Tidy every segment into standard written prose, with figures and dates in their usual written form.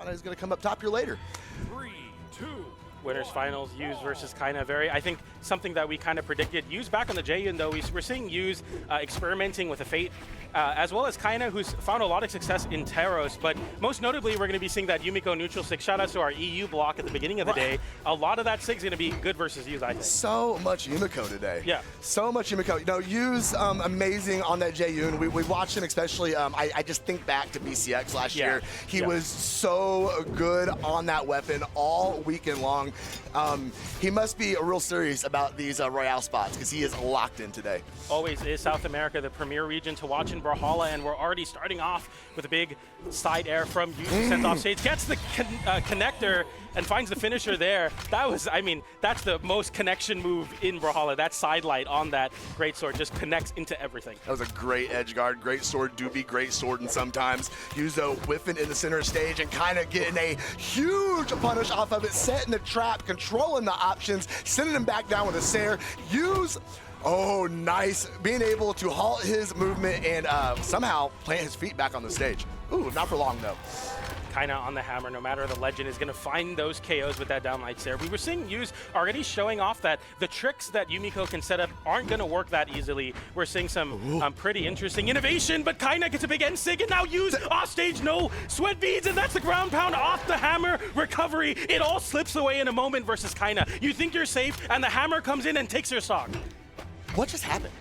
Kyna is going to come up top here later. 3, 2. Winners finals, Use versus Kyna. I think something that we kind of predicted. Use back on the J-Yun, though, we're seeing Use experimenting with a Fate, as well as Kyna, who's found a lot of success in Taros. But most notably, we're going to be seeing that Yumiko neutral sig. Shout out to our EU block at the beginning of the day. A lot of that sig's going to be good versus Use, I think. So much Yumiko today. Yeah. So much Yumiko. You know, Use amazing on that J-Yun. We watched him, especially, I just think back to BCX last year. He was so good on that weapon all weekend long. He must be real serious about these Royale spots because he is locked in today. Always is South America the premier region to watch in Brawlhalla, and we're already starting off with a big side air from Use, sent off stage, gets the connector and finds the finisher there. That was, I mean, that's the most connection move in Brawlhalla. That side light on that great sword just connects into everything. That was a great edge guard, great sword, doobie, great sword, and sometimes Yuzo whiffing in the center stage and kind of getting a huge punish off of it, setting the trap, controlling the options, sending him back down with a Sair. Use, oh, nice, being able to halt his movement and somehow plant his feet back on the stage. Ooh, not for long though. Kyna on the hammer, no matter the legend, is going to find those KOs with that downlight Sair. We were seeing Use already showing off that the tricks that Yumiko can set up aren't going to work that easily. We're seeing some pretty interesting innovation, but Kyna gets a big end sig, and now Use off stage, no sweat beads, and that's the ground pound off the hammer. Recovery, it all slips away in a moment versus Kyna. You think you're safe, and the hammer comes in and takes your stock. What just happened?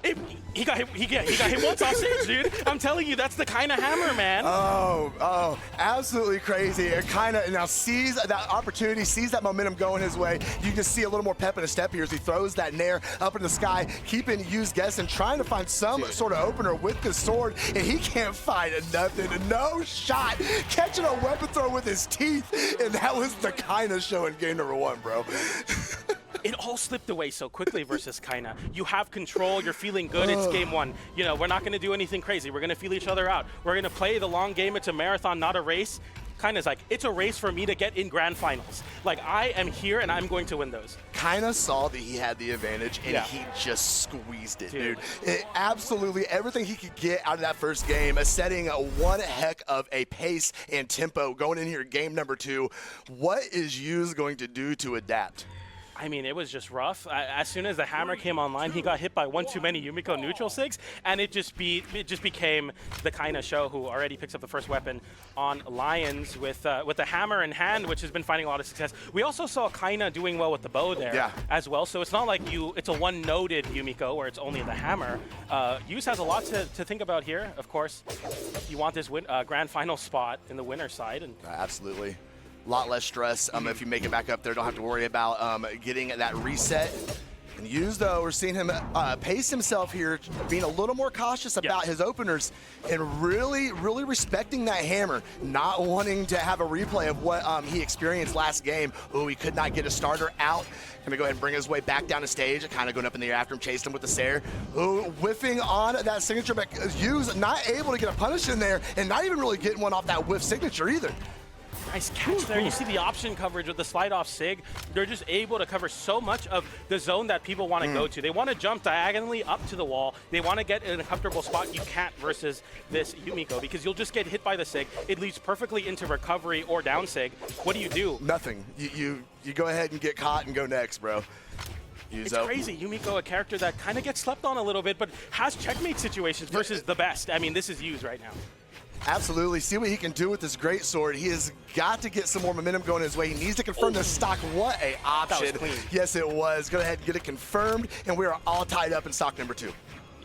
He got hit once off stage, dude. I'm telling you, that's the Kyna hammer, man. Oh, absolutely crazy. And Kyna now sees that opportunity, sees that momentum going his way. You can see a little more pep in his step here as he throws that Nair up in the sky, keeping Use guessing, trying to find some sort of opener with the sword, and he can't find nothing. No shot. Catching a weapon throw with his teeth, and that was the Kyna show in game number 1, bro. It all slipped away so quickly versus Kyna. You have control, you're feeling good, it's game 1. You know, we're not gonna do anything crazy. We're gonna feel each other out. We're gonna play the long game, it's a marathon, not a race. Kyna's like, it's a race for me to get in grand finals. Like, I am here and I'm going to win those. Kyna saw that he had the advantage and he just squeezed it, dude. Absolutely everything he could get out of that first game, setting one heck of a pace and tempo going in here game number 2. What is Use going to do to adapt? I mean, it was just rough. As soon as the hammer came online, he got hit by one too many Yumiko neutral sigs, and it just became the Kyna show, who already picks up the first weapon on Lions with the hammer in hand, which has been finding a lot of success. We also saw Kyna doing well with the bow there as well, so it's not like it's a one-noted Yumiko where it's only the hammer. Use has a lot to think about here. Of course, you want this grand final spot in the winner's side. And absolutely. A lot less stress if you make it back up there. Don't have to worry about getting that reset. And Use, though, we're seeing him pace himself here, being a little more cautious about his openers and really, really respecting that hammer, not wanting to have a replay of what he experienced last game. Oh, he could not get a starter out. Gonna go ahead and bring his way back down the stage, kind of going up in the air after him, chased him with the Sair. Ooh, whiffing on that signature, but Use not able to get a punish in there and not even really getting one off that whiff signature either. Nice catch there. You see the option coverage with the slide off sig. They're just able to cover so much of the zone that people want to go to. They want to jump diagonally up to the wall. They want to get in a comfortable spot. You can't versus this Yumiko because you'll just get hit by the sig. It leads perfectly into recovery or down sig. What do you do? Nothing. You go ahead and get caught and go next, bro. It's crazy. Yumiko, a character that kind of gets slept on a little bit, but has checkmate situations versus the best. I mean, this is Use right now. Absolutely. See what he can do with this great sword. He has got to get some more momentum going his way. He needs to confirm the stock. What a option. That was clean. Yes, it was. Go ahead and get it confirmed, and we are all tied up in stock number 2.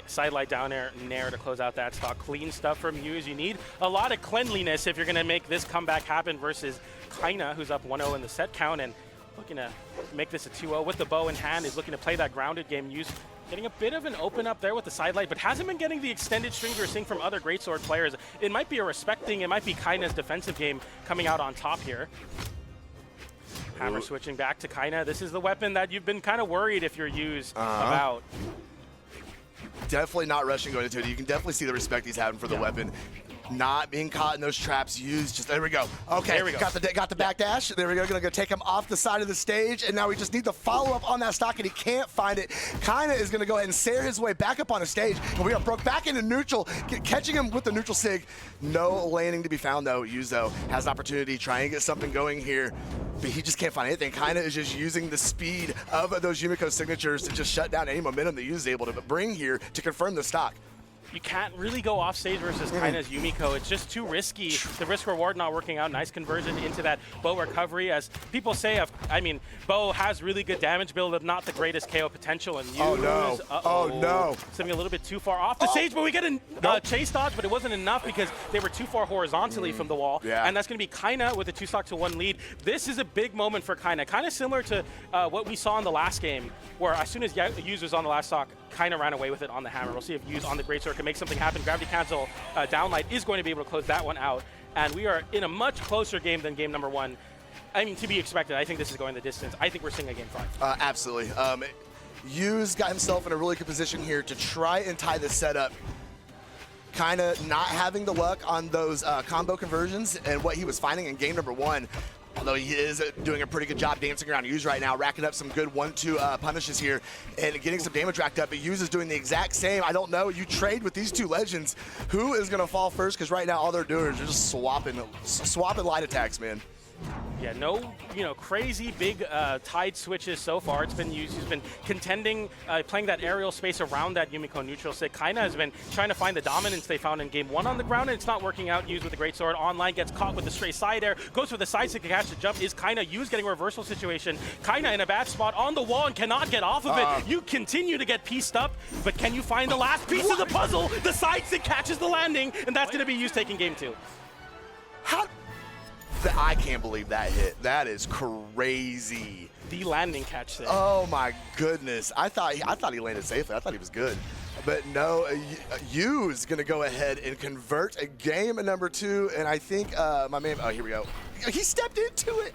Side light down air, Nair to close out that stock. Clean stuff from Use. You need a lot of cleanliness if you're going to make this comeback happen versus Kyna, who's up 1-0 in the set count and looking to make this a 2-0 with the bow in hand. Is looking to play that grounded game. Use getting a bit of an open up there with the side light, but hasn't been getting the extended string we're seeing from other greatsword players. It might be a respecting, it might be Kyna's defensive game coming out on top here. Hammer switching back to Kyna. This is the weapon that you've been kind of worried if you're Use about. Definitely not rushing going into it. You can definitely see the respect he's having for the weapon. not being caught in those traps. Used just, there we go. Okay, there we go. got the back dash. There we go, gonna go take him off the side of the stage, and now we just need the follow-up on that stock, and he can't find it. Kyna is gonna go ahead and Sair his way back up on the stage, and we are broke back into neutral, catching him with the neutral sig. No landing to be found though. Yuzo has an opportunity, trying to get something going here, but he just can't find anything. Kyna is just using the speed of those Yumiko signatures to just shut down any momentum that Yuzo is able to bring here to confirm the stock. You can't really go off stage versus Kyna's Yumiko. It's just too risky. The risk reward not working out. Nice conversion into that bow recovery. As people say, I mean, bow has really good damage build up, not the greatest KO potential. And oh no! Oh no! Something a little bit too far off the stage, but we get a chase dodge, but it wasn't enough because they were too far horizontally from the wall. Yeah. And that's going to be Kyna with a 2-stock-to-1 lead. This is a big moment for Kyna. Kind of similar to what we saw in the last game, where as soon as Yuzo was on the last stock, Kyna ran away with it on the hammer. We'll see if Yuzo on the Great Sword can make something happen. Gravity cancel downlight is going to be able to close that one out. And we are in a much closer game than game number 1. I mean, to be expected. I think this is going the distance. I think we're seeing a game 5. Absolutely. Yu's got himself in a really good position here to try and tie this setup. Kyna not having the luck on those combo conversions and what he was finding in game number 1. Although he is doing a pretty good job dancing around Yuz right now, racking up some good 1-2 punishes here and getting some damage racked up. But Yuz is doing the exact same. I don't know. You trade with these two legends. Who is going to fall first? Because right now all they're doing is just swapping light attacks, man. Yeah, no, crazy big tide switches so far. It's been used. He's been contending, playing that aerial space around that Yumiko neutral stick. Kyna has been trying to find the dominance they found in game 1 on the ground, and it's not working out. Used with the Great Sword online, gets caught with the stray side air, goes for the side stick to catch the jump. Is Kyna used getting a reversal situation? Kyna in a bad spot on the wall and cannot get off of it. You continue to get pieced up, but can you find the last piece of the puzzle? The side stick catches the landing, and that's going to be used taking game 2. How? I can't believe that hit. That is crazy. The landing catch there. Oh my goodness. I thought he landed safely. I thought he was good. But no, Yu's gonna go ahead and convert a game number 2, and I think my man. Oh, here we go. He stepped into it.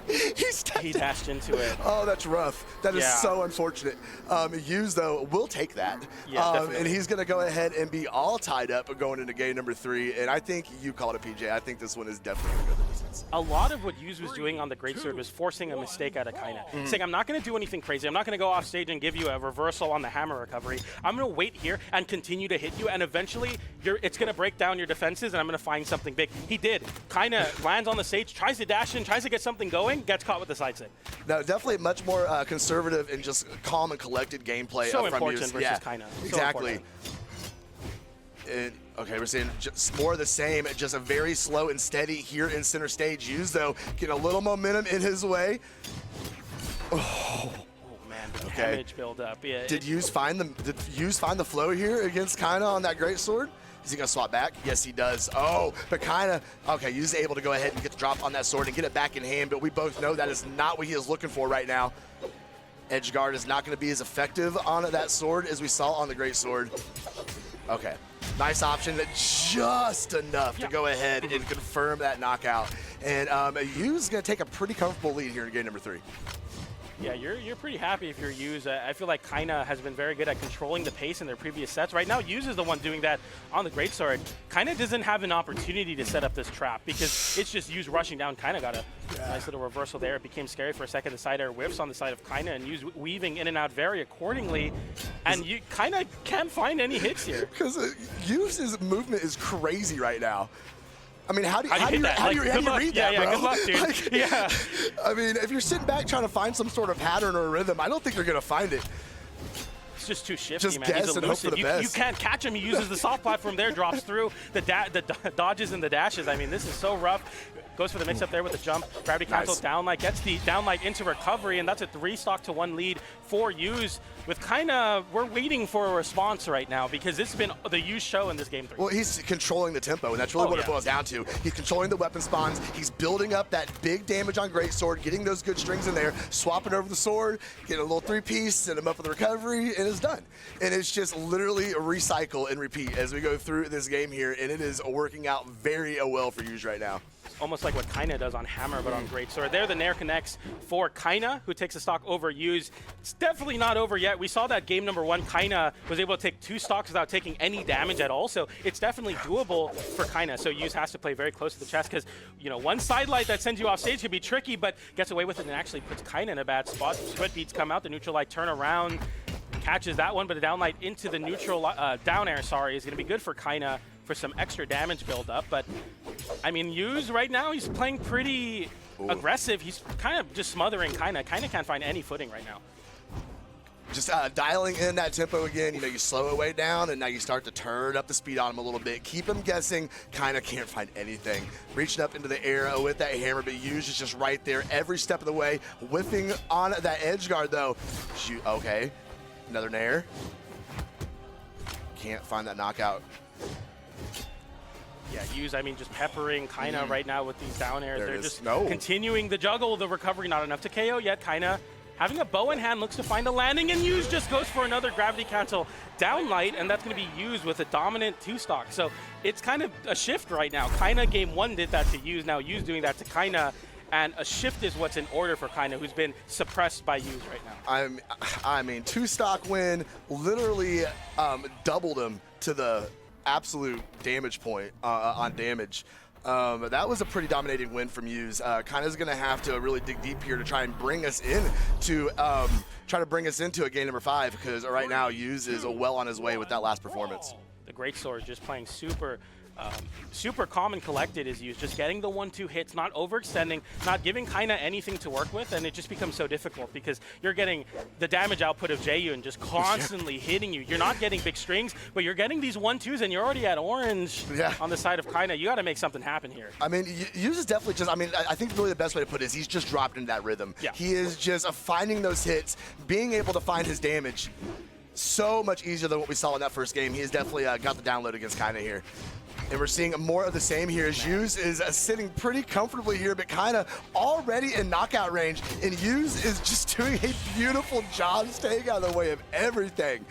He dashed into it. Oh, that's rough. That is so unfortunate. Yuz though will take that, and he's gonna go ahead and be all tied up going into game number 3. And I think you called it, PJ. I think this one is definitely gonna go the distance. A lot of what Yuz was doing on the Great Sword was forcing a mistake out of Kyna, saying, "I'm not going to do anything crazy. I'm not going to go off stage and give you a reversal on the hammer recovery. I'm going to wait here and continue to hit you, and eventually it's going to break down your defenses, and I'm going to find something big." He did. Kyna lands on the stage, tries to dash in, tries to get something going, gets caught with the side stick. No, definitely much more conservative and just calm and collected gameplay so from important Yuz. versus Kyna. Exactly. Okay, we're seeing just more of the same, just a very slow and steady here in center stage. Yuz, though, getting a little momentum in his way. Oh man, the damage build up. Yeah, did Yuz find the flow here against Kyna on that Great Sword? Is he gonna swap back? Yes, he does. Oh, but Kyna, okay, Yuz is able to go ahead and get the drop on that sword and get it back in hand, but we both know that is not what he is looking for right now. Edge guard is not gonna be as effective on that sword as we saw on the Great Sword. Okay. Nice option, just enough to go ahead and confirm that knockout. And Yu's going to take a pretty comfortable lead here in game number 3. Yeah, you're pretty happy if you're Yuz. I feel like Kyna has been very good at controlling the pace in their previous sets. Right now, Yuz is the one doing that on the Great Sword. Kyna doesn't have an opportunity to set up this trap because it's just Yuz rushing down. Kyna got a nice little reversal there. It became scary for a second. The side air whiffs on the side of Kyna, and Yuz weaving in and out very accordingly. And Kyna can't find any hits here. Because Yuz's movement is crazy right now. I mean, how do you read that, yeah, bro? Good luck, dude. Like, yeah. I mean, if you're sitting back trying to find some sort of pattern or rhythm, I don't think you're going to find it. It's just too shifty, just man. Guess He's and hope for elusive. the best. You can't catch him. He uses the soft platform there, drops through the dodges and the dashes. I mean, this is so rough. Goes for the mix-up there with the jump. Gravity cancels downlight, gets the downlight into recovery, and that's a 3-stock-to-1 lead for Yuz. With Kyna, we're waiting for a response right now because this has been the Yuz show in this game 3. Well, he's controlling the tempo, and that's really what it boils down to. He's controlling the weapon spawns. He's building up that big damage on Great Sword, getting those good strings in there, swapping over the sword, getting a little 3-piece, set him up for the recovery, and it's done. And it's just literally recycle and repeat as we go through this game here, and it is working out very well for Yuz right now. almost like what Kyna does on Hammer, but on Greatsword. There, the Nair connects for Kyna, who takes a stock over Use. It's definitely not over yet. We saw that game number 1, Kyna was able to take 2 stocks without taking any damage at all, so it's definitely doable for Kyna. So Use has to play very close to the chest because, you know, one sidelight that sends you off stage can be tricky, but gets away with it and actually puts Kyna in a bad spot. Sweat beats come out, the neutral light turn around, catches that one, but a down light into the neutral down air, sorry, is going to be good for Kyna for some extra damage build-up. But, I mean, Use right now, he's playing pretty aggressive. He's kind of just smothering Kyna. Kyna can't find any footing right now. Just dialing in that tempo again. You know, you slow it way down, and now you start to turn up the speed on him a little bit. Keep him guessing. Kyna can't find anything. Reaching up into the air with that hammer, but Use is just right there every step of the way. Whiffing on that edge guard, though. Okay, another Nair. Can't find that knockout. Yeah, Use, I mean, just peppering Kyna right now with these down airs. They're just No. continuing the juggle, the recovery, not enough to KO yet. Kyna having a bow in hand, looks to find a landing, and Use just goes for another gravity cancel down light, and that's going to be Use with a dominant 2 stock. So it's kind of a shift right now. Kyna game 1 did that to Use, now Use doing that to Kyna, and a shift is what's in order for Kyna, who's been suppressed by Use right now. I mean, 2 stock win literally doubled him to the absolute damage point on damage. That was a pretty dominating win from Use. Kyna's going to have to really dig deep here to try and bring us into a game number 5, because right now Use is well on his way with that last performance. The Greatsword just playing super calm and collected is Use, just getting the 1-2 hits, not overextending, not giving Kyna anything to work with, and it just becomes so difficult because you're getting the damage output of Jaehyun just constantly hitting you. You're not getting big strings, but you're getting these 1-2s, and you're already at orange on the side of Kyna. You got to make something happen here. I mean, Use is definitely just, I mean, I think really the best way to put it is he's just dropped into that rhythm. Yeah. He is just finding those hits, being able to find his damage so much easier than what we saw in that first game. He has definitely got the download against Kyna here. And we're seeing more of the same here as Use is sitting pretty comfortably here, but Kyna already in knockout range, and Use is just doing a beautiful job staying out of the way of everything.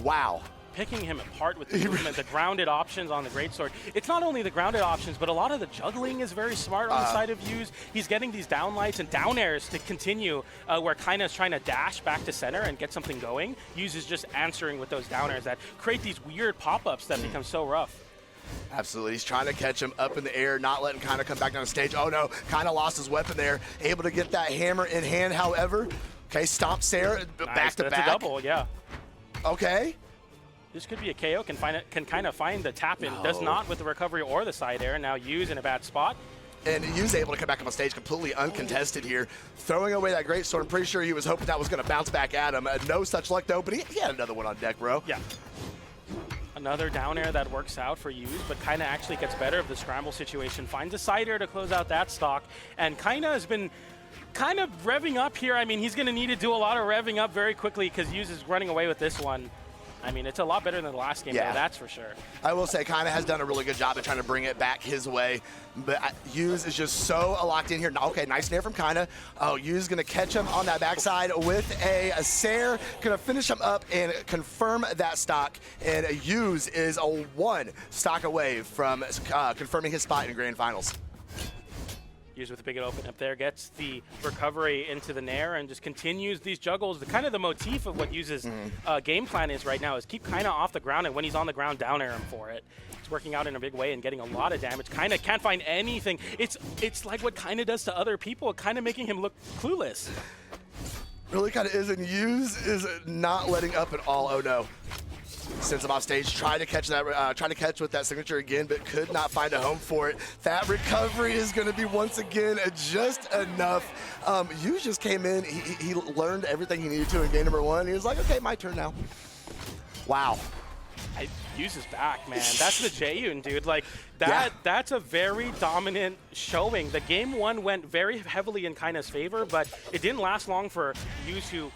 Wow. Picking him apart with the movement, the grounded options on the Greatsword. It's not only the grounded options, but a lot of the juggling is very smart on the side of Use. He's getting these down lights and down airs to continue where Kyna is trying to dash back to center and get something going. Use is just answering with those down airs that create these weird pop-ups that become so rough. Absolutely. He's trying to catch him up in the air, not letting Kyna come back down the stage. Oh no, Kyna lost his weapon there. Able to get that hammer in hand, however. Okay, stomp Sarah back to back. That's a double, yeah. Okay. This could be a KO. Can Kyna find the tap in. No. Does not with the recovery or the side air. Now Use in a bad spot. And Use able to come back up on stage completely uncontested here. Throwing away that Greatsword. I'm pretty sure he was hoping that was going to bounce back at him. No such luck though, but he had another one on deck, bro. Yeah. Another down air that works out for Use, but Kyna actually gets better of the scramble situation. Finds a side air to close out that stock. And Kyna has been kind of revving up here. I mean, he's going to need to do a lot of revving up very quickly because Use is running away with this one. I mean, it's a lot better than the last game, though, that's for sure. I will say Kyna has done a really good job of trying to bring it back his way, but Use is just so locked in here. Okay, nice nair from Kyna. Oh, Use is going to catch him on that backside with a Sair. Going to finish him up and confirm that stock, and Use is a 1 stock away from confirming his spot in Grand Finals. Use with a big open up there, gets the recovery into the nair and just continues these juggles. Kind of the motif of what Use's game plan is right now is keep Kyna off the ground, and when he's on the ground, down air him for it. It's working out in a big way and getting a lot of damage. Kyna can't find anything. It's like what Kyna does to other people, kind of making him look clueless. Really kind of is, and Use is not letting up at all. Oh no. Sends him off stage, trying to catch with that signature again, but could not find a home for it. That recovery is going to be once again just enough. Use just came in, he learned everything he needed to in game number 1. He was like, okay, my turn now. Wow. Use is back, man. That's the Jaehyun, dude. Like that's a very dominant showing. The game 1 went very heavily in Kyna's favor, but it didn't last long for Use, who